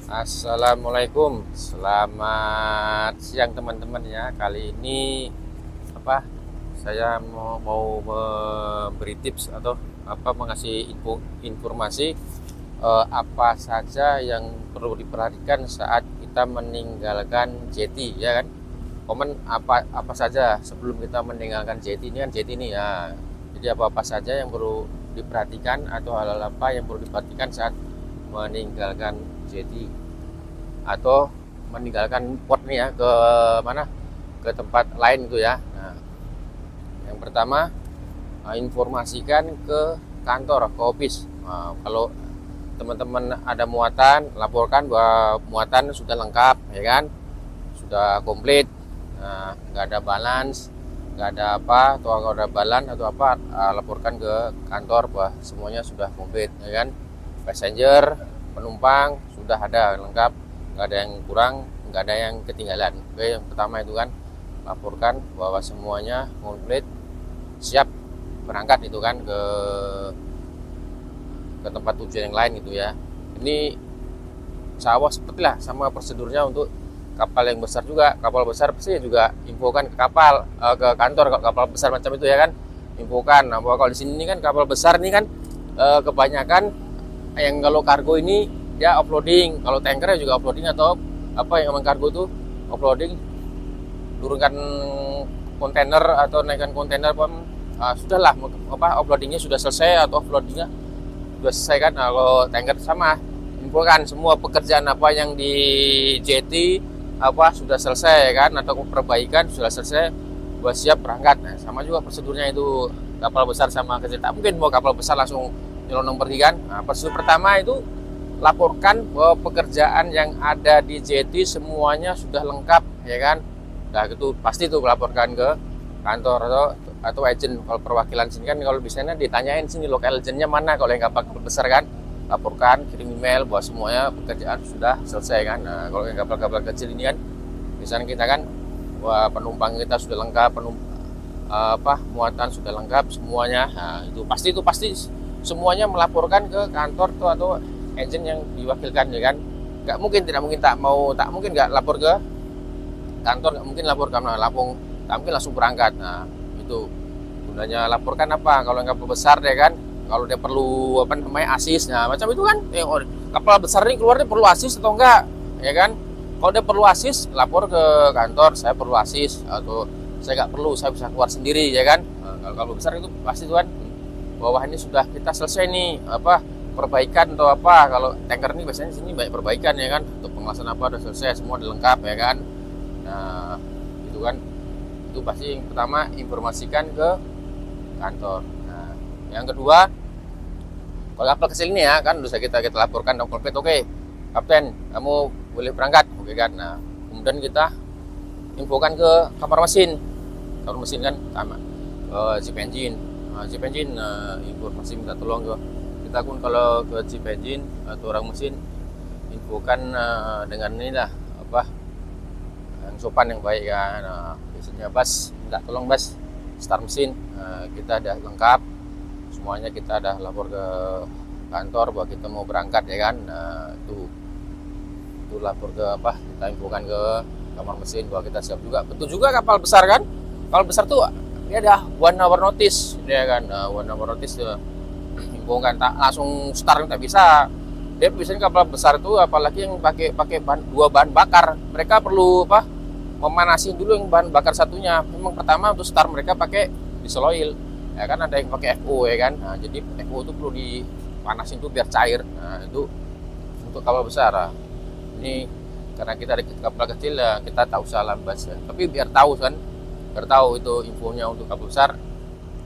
Assalamualaikum, selamat siang teman-teman ya. Kali ini saya mau memberi tips atau mengasih informasi apa saja yang perlu diperhatikan saat kita meninggalkan jeti ya kan. Komen apa saja sebelum kita meninggalkan jeti ini kan, jeti ini ya. Jadi apa saja yang perlu diperhatikan atau hal-hal apa yang perlu diperhatikan saat meninggalkan jeti atau meninggalkan port nih ya, ke mana, ke tempat lain itu ya. Nah, yang pertama, informasikan ke kantor, ke office. Nah, kalau teman-teman ada muatan, laporkan bahwa muatan sudah lengkap ya kan, sudah komplit. Nah, nggak ada balance, nggak ada apa, atau nggak ada balan atau apa, laporkan ke kantor bahwa semuanya sudah komplit ya kan. Passenger, penumpang sudah ada lengkap, nggak ada yang kurang, nggak ada yang ketinggalan. Oke, yang pertama itu kan, laporkan bahwa semuanya komplit, siap berangkat itu kan ke tempat tujuan yang lain gitu ya. Ini seperti lah sama prosedurnya untuk kapal yang besar juga. Kapal besar pasti juga infokan ke kapal, ke kantor kapal besar macam itu ya kan, infokan. Nah, bahwa kalau di sini kan kapal besar ini kan kebanyakan yang kalau kargo ini dia offloading, kalau tankernya juga offloading atau yang emang kargo itu offloading, turunkan kontainer atau naikkan kontainer sudahlah offloadingnya sudah selesai atau offloadingnya sudah selesai kan. Nah, kalau tanker sama infokan semua pekerjaan apa yang di jetty sudah selesai kan, atau perbaikan sudah selesai buat siap berangkat. Nah, sama juga prosedurnya itu kapal besar sama kecil. Tak mungkin mau kapal besar langsung nyelonong pergi kan. Nah, prosedur pertama itu laporkan bahwa pekerjaan yang ada di jetty semuanya sudah lengkap ya kan. Nah, itu pasti tuh laporkan ke kantor atau agent. Kalau perwakilan sini kan, kalau biasanya ditanyain sini lokal agentnya mana kalau yang kapal besar kan, laporkan, kirim email bahwa semuanya pekerjaan sudah selesai kan. Nah, kalau yang kapal-kapal kecil ini kan misalnya kita kan, wah, penumpang kita sudah lengkap, muatan sudah lengkap semuanya. Nah, itu pasti semuanya melaporkan ke kantor tuh atau agent yang diwakilkan ya kan. Tidak mungkin nggak lapor ke kantor, nggak mungkin lapor karena tak mungkin langsung berangkat. Nah, itu gunanya laporkan apa, kalau yang kapal besar ya kan, kalau dia perlu asis, nah macam itu kan, kapal besar ini keluarnya perlu asis atau enggak ya kan. Kalau dia perlu asis, lapor ke kantor, saya perlu asis, atau saya nggak perlu, saya bisa keluar sendiri ya kan. Nah, kalau kapal besar itu pasti tuh kan, bawah ini sudah kita selesai nih perbaikan atau kalau tanker ini biasanya sini banyak perbaikan ya kan, untuk pengelasan udah selesai, semua udah lengkap ya kan. Nah, itu kan, itu pasti yang pertama informasikan ke kantor. Nah, yang kedua, kalau kapal kecil ini ya kan, udah kita laporkan dong komplit, oke kapten kamu boleh berangkat, oke kan. Nah, kemudian kita infokan ke kamar mesin kan sama chief engine. Chief engine informasi minta tolong kita pun kalau ke chief engine atau orang mesin, infokan dengan inilah yang sopan, yang baik kan. Biasanya bas, minta tolong bas start mesin, kita udah lengkap semuanya, kita udah lapor ke kantor bahwa kita mau berangkat ya kan. Nah, itu lapor ke kita infokan ke kamar mesin bahwa kita siap juga. Betul juga kapal besar kan, kapal besar tuh dia ada 1 hour notice ya kan. 1 hour notice infokan, tak langsung start tak bisa. Dia biasanya kapal besar itu apalagi yang pakai dua bahan bakar, mereka perlu memanasin dulu yang bahan bakar satunya. Memang pertama untuk start mereka pakai diesel oil ya kan, ada yang pakai FO ya kan. Nah, jadi FO itu perlu dipanasin tuh biar cair. Nah, itu untuk kapal besar. Ini karena kita ada kapal kecil ya, kita tak usah lambat ya. Tapi biar tahu itu infonya untuk kapal besar,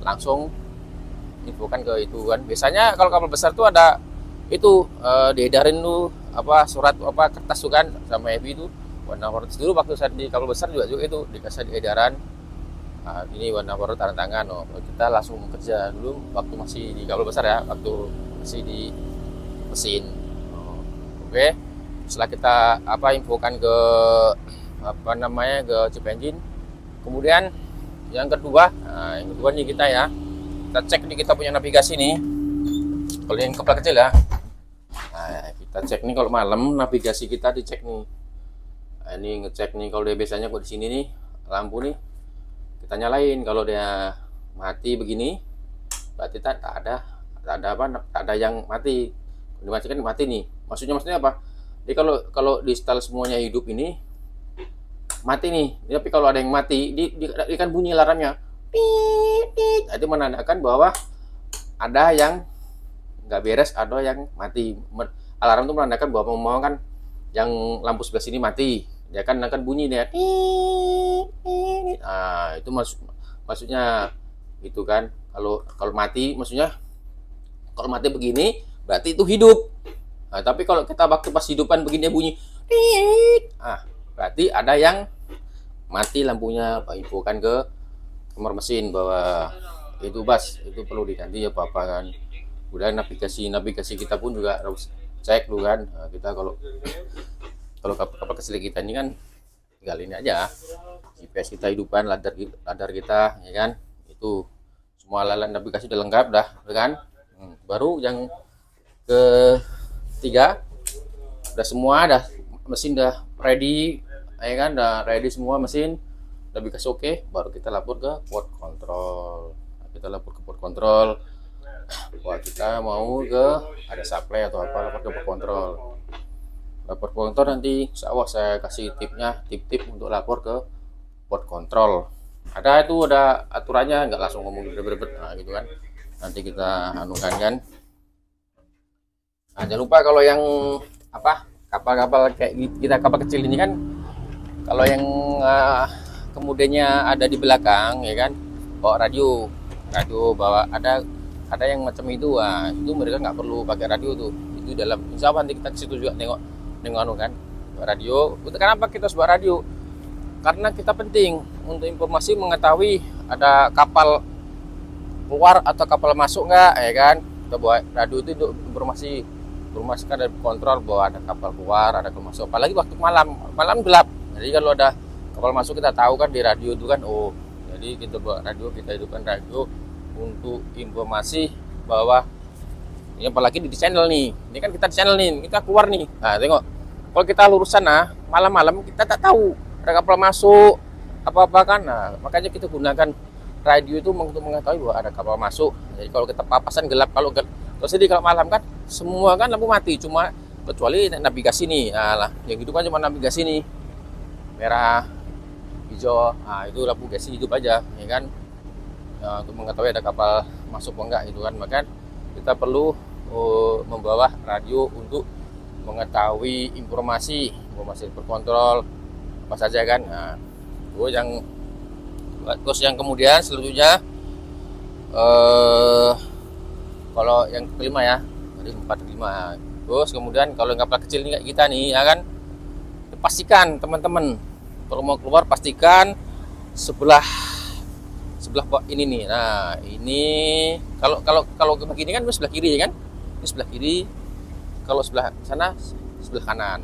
langsung infokan ke itu kan. Biasanya kalau kapal besar tuh ada itu diedarin tuh surat kertas tuh kan sama FB itu. Warna warna dulu waktu saya di kapal besar juga itu dikasih di edaran. Nah, ini warna warna tanda tangan. Kita langsung kerja dulu waktu masih di kapal besar ya, waktu masih di mesin. Oke. Setelah kita infokan ke ke chief engine, kemudian yang kedua nih kita cek nih, kita punya navigasi nih. Kalau yang kapal kecil ya, nah, Kita cek nih kalau malam navigasi kita dicek nih. Nah, ini ngecek nih kalau dia biasanya kok di sini nih lampu nih kita nyalain. Kalau dia mati begini berarti tak ada apa, tak ada yang mati. Dimatikan mati nih. Maksudnya apa? Jadi kalau di setel semuanya hidup ini mati nih. Tapi kalau ada yang mati, dia kan bunyi alarmnya. Nah, itu menandakan bahwa ada yang nggak beres, ada yang mati. Alarm itu menandakan bahwa mau kan yang lampu sebelah sini mati. Dia kan akan bunyi dia. Nah, itu maksudnya itu kan. Kalau mati maksudnya kalau mati begini berarti itu hidup. Nah, tapi kalau kita waktu pas hidupan begini dia bunyi, berarti ada yang mati lampunya. Pak infokan ke kamar mesin bahwa itu itu perlu diganti ya apa kan. Udah navigasi kita pun juga harus cek dulu kan. Nah, kita kalau kapal kecil kita ini kan tinggal ini aja, GPS kita hidupan, radar kita ya kan, itu semua alat navigasi udah lengkap dah kan. Baru yang ketiga udah semua, dah mesin udah ready ya kan, udah ready semua mesin navigasi oke, baru kita lapor ke port control. Kita lapor ke port control bahwa kita mau ke ada supply atau apa, lapor ke port control. Lapor port control nanti saya kasih tip untuk lapor ke port control. Ada aturannya, nggak langsung ngomong berbet nah gitu kan. Nanti kita anukan kan. Nah, jangan lupa kalau yang apa kapal-kapal kayak kita kapal kecil ini kan, kalau yang kemudiannya ada di belakang ya kan, bawa radio bawa ada yang macam itu. Itu mereka nggak perlu pakai radio tuh, itu dalam insya Allah nanti kita kesitu juga nengok kan radio. Kenapa kita harus bawa radio? Karena kita penting untuk informasi mengetahui ada kapal keluar atau kapal masuk nggak ya kan. Kita bawa radio itu untuk informasikan dan kontrol bahwa ada kapal keluar, ada kapal masuk. Apalagi waktu malam gelap. Jadi kalau ada kapal masuk kita tahu kan di radio itu kan. Oh, jadi kita bawa radio, kita hidupkan radio untuk informasi bahwa ini, apalagi di channel nih. Ini kan kita di channel nih, kita keluar nih. Nah, tengok. Kalau kita lurus sana malam-malam kita tak tahu ada kapal masuk apa-apa kan. Nah, makanya kita gunakan radio itu untuk mengetahui bahwa ada kapal masuk. Jadi kalau kita papasan gelap, kalau malam kan semua kan lampu mati, cuma kecuali navigasi nih. Nah, yang itu kan cuma navigasi nih. Merah, hijau. Nah, itu lampu navigasi hidup aja, ya kan. Nah, untuk mengetahui ada kapal masuk atau enggak itu kan. Maka kita perlu membawa radio untuk mengetahui informasi berkontrol apa saja kan. Nah, terus yang kemudian selanjutnya kalau yang kelima ya, tadi 4-5. Terus kemudian kalau kapal kecil ini kayak kita nih ya kan, pastikan teman-teman kalau mau keluar pastikan sebelah ini nih. Nah, ini kalau begini kan sebelah kiri ya kan? Ini sebelah kiri. Kalau sebelah sana sebelah kanan.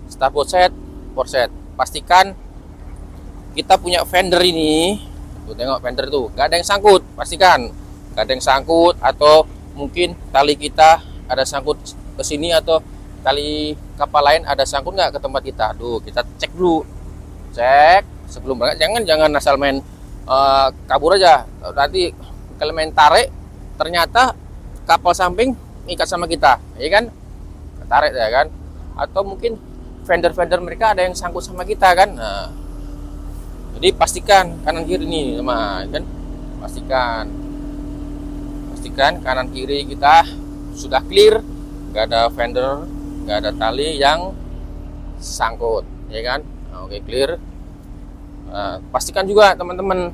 Starboard set, port set. Pastikan kita punya fender ini. Tuh, tengok fender tuh, nggak ada yang sangkut. Pastikan nggak ada yang sangkut, atau mungkin tali kita ada sangkut ke sini, atau tali kapal lain ada sangkut nggak ke tempat kita. Tuh, kita cek dulu. Cek sebelum berangkat. Jangan asal main kabur aja. Nanti kalau main tarik ternyata kapal samping ikat sama kita, ya kan? Tarik ya kan? Atau mungkin fender mereka ada yang sangkut sama kita kan. Nah, jadi pastikan kanan kiri nih sama kan, pastikan kanan kiri kita sudah clear, nggak ada fender, nggak ada tali yang sangkut, ya kan. Nah, oke, clear. Nah, pastikan juga teman-teman,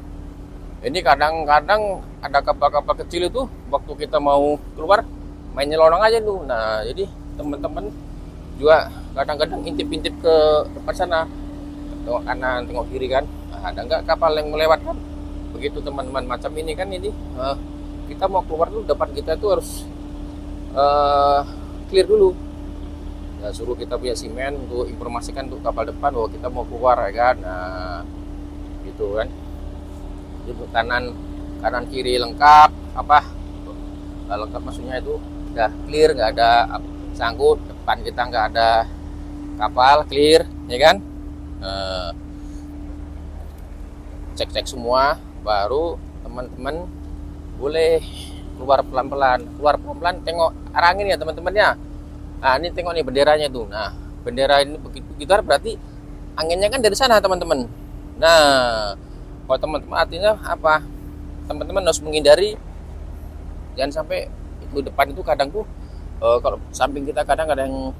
ini kadang-kadang ada kapal-kapal kecil itu waktu kita mau keluar main nyelonong aja tuh. Nah, jadi teman-teman juga kadang-kadang intip-intip ke depan sana, tengok kanan, tengok kiri kan. Nah, ada nggak kapal yang melewatkan? Begitu teman-teman, macam ini kan. Ini kita mau keluar dulu, depan kita tuh harus clear dulu. Ya, suruh kita punya simen untuk informasikan untuk kapal depan bahwa kita mau keluar ya kan. Nah, gitu kan. Jadi kanan kiri lengkap, lengkap maksudnya itu udah clear, nggak ada sangkut. depan kita nggak ada kapal, clear ya kan. Cek-cek semua, baru teman-teman boleh keluar pelan-pelan, tengok arah angin ya teman-teman ya. Nah ini tengok nih benderanya tuh. Nah bendera ini begitu gitu berarti anginnya kan dari sana teman-teman. Nah kalau teman-teman artinya apa, teman-teman harus menghindari jangan sampai itu depan itu kadang tuh kalau samping kita kadang ada yang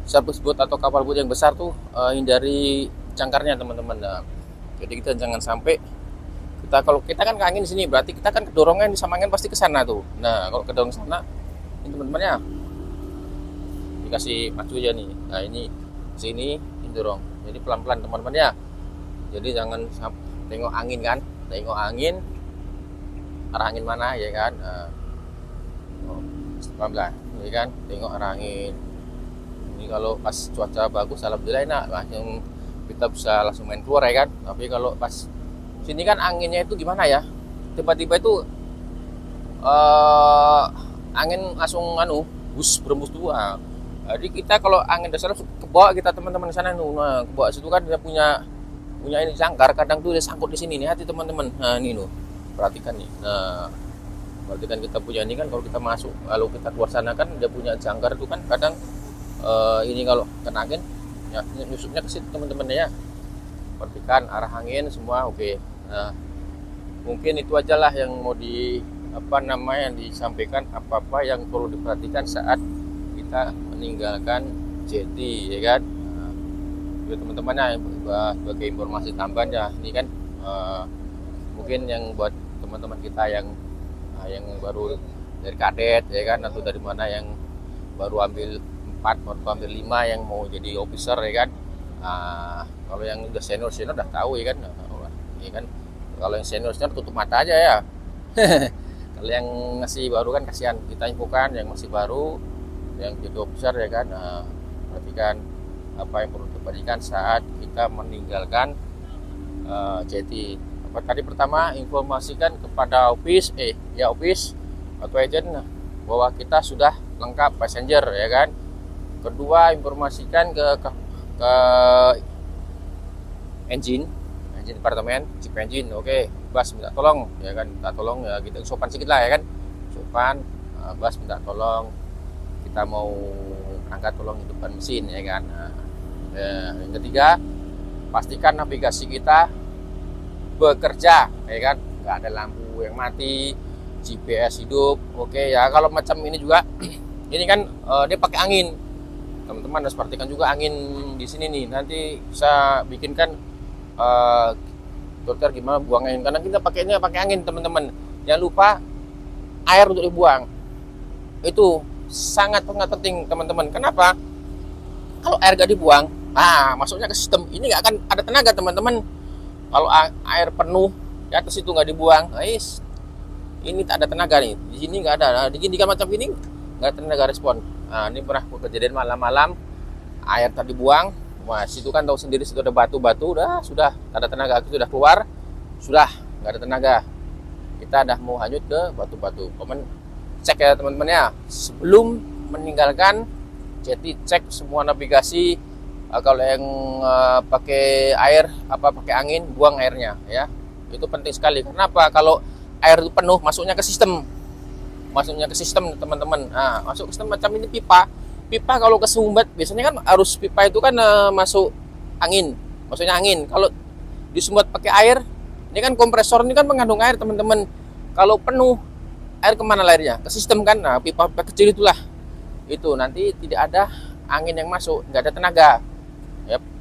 service boat atau kapal boat yang besar tuh, hindari jangkarnya teman-teman. Nah, jadi kita jangan sampai kalau kita kan ke angin di sini berarti kita kan kedorongan sama angin pasti ke sana tuh. Nah kalau kedorong sana ini teman-teman ya dikasih pacu aja nih. Nah ini sini dorong, jadi pelan-pelan teman-teman ya. Jadi jangan tengok angin kan, tengok angin arah angin mana ya kan. Pelan-pelan ya kan, tengok arah angin. Ini kalau pas cuaca bagus alhamdulillah enak langsung kita bisa langsung main keluar ya kan. Tapi kalau pas sini kan anginnya itu gimana ya, tiba-tiba itu angin langsung berembus dua. Jadi kita kalau angin dasar ke bawah kita teman-teman ke sana nah ke bawah situ kan dia punya ini jangkar, kadang tuh dia sangkut di sini nih, hati teman-teman. Nah ini perhatikan nih. Nah perhatikan kita punya ini kan, kalau kita masuk lalu kita keluar sana kan dia punya jangkar itu kan kadang ini kalau kena angin ya nyusupnya ke situ teman-teman ya. Perhatikan arah angin semua oke. Nah mungkin itu aja lah yang mau disampaikan, apa-apa yang perlu diperhatikan saat kita meninggalkan jeti ya kan. Ya teman-teman ya, sebagai informasi tambahan ya ini kan mungkin yang buat teman-teman kita yang baru dari kadet ya kan, atau dari mana yang baru ambil 4 baru ambil 5 yang mau jadi officer ya kan. Kalau yang udah senior udah tahu ya kan. Kalau yang senior tutup mata aja ya. Kalau yang masih baru kan kasihan, kita infokan yang masih baru yang jadi officer ya kan. Perhatikan apa yang perlu diperhatikan saat kita meninggalkan jeti. Tadi pertama informasikan kepada office atau agent bahwa kita sudah lengkap passenger ya kan. Kedua informasikan ke engine departemen chip engine. Oke, bas minta tolong ya kan, minta tolong ya kita sopan sedikit lah ya kan, sopan. Bas minta tolong, kita mau angkat tolong hidupkan mesin ya kan. Yang ketiga, pastikan navigasi kita bekerja ya kan, nggak ada lampu yang mati, GPS hidup. Oke ya, kalau macam ini juga ini kan dia pakai angin, teman-teman harus perhatikan juga angin di sini nih, nanti bisa bikinkan dokter gimana buang angin, karena kita pakainya pakai angin teman-teman. Jangan lupa air untuk dibuang itu sangat penting teman-teman. Kenapa? Kalau air gak dibuang, masuknya ke sistem ini nggak akan ada tenaga teman-teman. Kalau air penuh di atas itu nggak dibuang, ini tak ada tenaga nih. Di sini nggak ada. Diginikan macam ini nggak ada tenaga respon. Ini pernah kejadian malam-malam air tadi buang. Wah, situ kan tahu sendiri, situ ada batu-batu, sudah tak ada tenaga, itu sudah keluar, sudah nggak ada tenaga. Kita udah mau hanyut ke batu-batu. Cek ya teman-teman ya, sebelum meninggalkan jeti cek semua navigasi. Kalau yang pakai air pakai angin, buang airnya ya. Itu penting sekali. Kenapa? Kalau air itu penuh, masuknya ke sistem teman-teman. Masuk ke sistem macam ini pipa kalau kesumbat biasanya kan harus pipa itu kan masuk angin, maksudnya angin. Kalau disumbat pakai air, ini kan kompresor ini kan mengandung air teman-teman. Kalau penuh air kemana larinya? Ke sistem kan. Pipa kecil itulah, itu nanti tidak ada angin yang masuk, nggak ada tenaga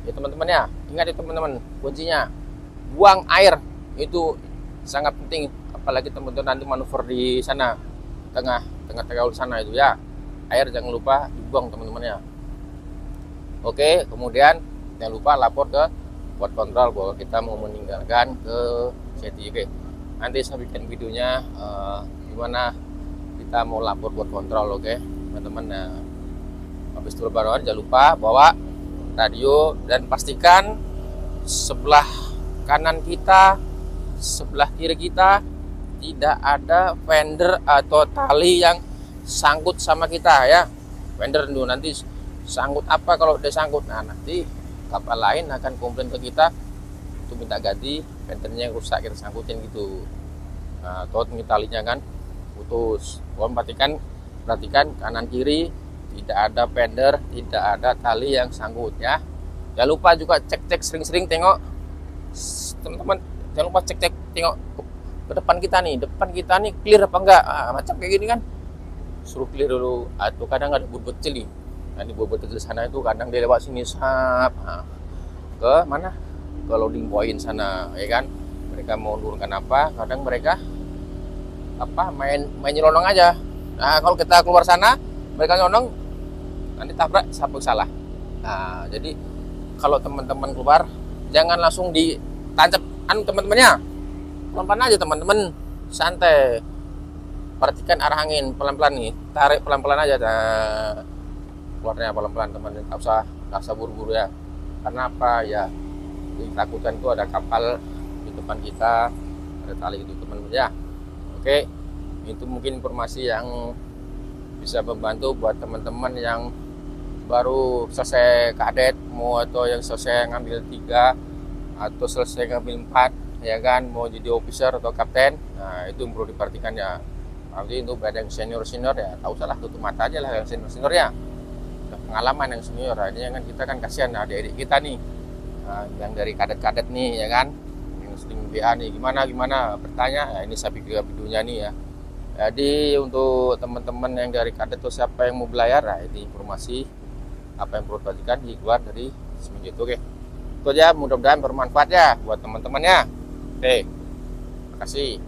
ya teman-teman ya. Ingat ya teman-teman, kuncinya buang air itu sangat penting, apalagi teman-teman nanti manuver di sana tengah sana itu ya. Air jangan lupa dibuang teman-teman ya. Oke, kemudian jangan lupa lapor ke port control bahwa kita mau meninggalkan ke jeti. Oke, nanti saya bikin videonya gimana kita mau lapor port control. Oke teman-teman. Habis itu baru jangan lupa bawa radio dan pastikan sebelah kanan kita, sebelah kiri kita tidak ada fender atau tali yang sangkut sama kita ya. fender dulu, nanti sangkut apa kalau udah sangkut, nah nanti kapal lain akan komplain ke kita untuk minta ganti fendernya yang rusak, kita sangkutin gitu. Nah, atau talinya kan putus. Perhatikan kanan kiri tidak ada fender, tidak ada tali yang sangkut ya. Jangan lupa juga cek sering-sering tengok teman-teman, jangan lupa cek tengok ke depan kita nih clear apa enggak. Macam kayak gini kan, suruh clear dulu. Atau kadang ada bubut kecil nih, nah di bubut kecil sana itu kadang dia lewat sini ke mana, ke loading point sana ya kan. Mereka mau turunkan apa, kadang mereka main nyelonong aja. Nah kalau kita keluar sana mereka nyelonong, nanti tabrak siapa salah. Nah jadi kalau teman-teman keluar jangan langsung ditancap teman-temannya, pelan-pelan aja teman-teman, santai, perhatikan arah angin pelan-pelan nih, tarik pelan-pelan aja. Nah, keluarnya pelan-pelan teman-teman, tak usah buru-buru ya. Karena apa ya, ditakutkan itu ada kapal di depan kita, ada tali itu teman-teman ya. Oke, itu mungkin informasi yang bisa membantu buat teman-teman yang baru selesai kadet mau, atau yang selesai ngambil 3 atau selesai ngambil 4 ya kan, mau jadi officer atau kapten. Nah itu perlu diperhatikan ya. Nanti untuk yang senior ya tak usah lah, tutup mata aja lah yang senior ya, udah pengalaman yang senior. Ini kan kita kan kasihan adik-adik kita nih, yang dari kadet-kadet nih ya kan, yang sering WA nih gimana bertanya. Ini saya pikir videonya nih ya. Jadi untuk teman-teman yang dari kadet atau siapa yang mau belajar, nah ini informasi apa yang perlu diperhatikan di luar dari seminggu itu. Oke, itu aja, mudah-mudahan bermanfaat ya buat teman-temannya. Oke, terima kasih.